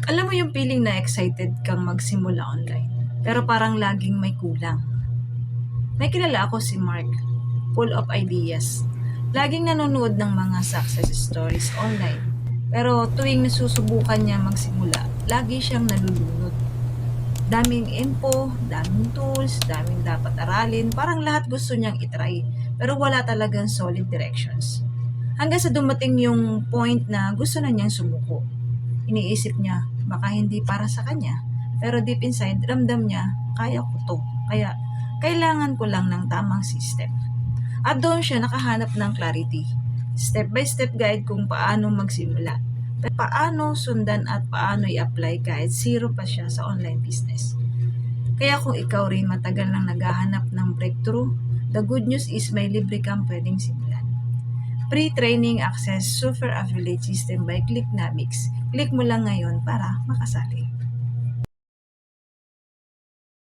Alam mo yung feeling na excited kang magsimula online, pero parang laging may kulang. May kilala ako si Mark, full of ideas. Laging nanonood ng mga success stories online. Pero tuwing nasusubukan niya magsimula, lagi siyang nalulunod. Daming info, daming tools, daming dapat aralin, parang lahat gusto niyang itry, pero wala talagang solid directions. Hanggang sa dumating yung point na gusto na niyang sumuko. Iniisip niya, baka hindi para sa kanya. Pero deep inside, ramdam niya, kaya ko to. Kaya, kailangan ko lang ng tamang system. At doon siya nakahanap ng clarity. Step-by-step guide kung paano magsimula. Paano sundan at paano i-apply kahit zero pa siya sa online business. Kaya kung ikaw rin matagal nang naghahanap ng breakthrough, the good news is may libre kang pwedeng simulan. Pre-training access Super Affiliate System by Clicknamics. Click mo lang ngayon para makasali.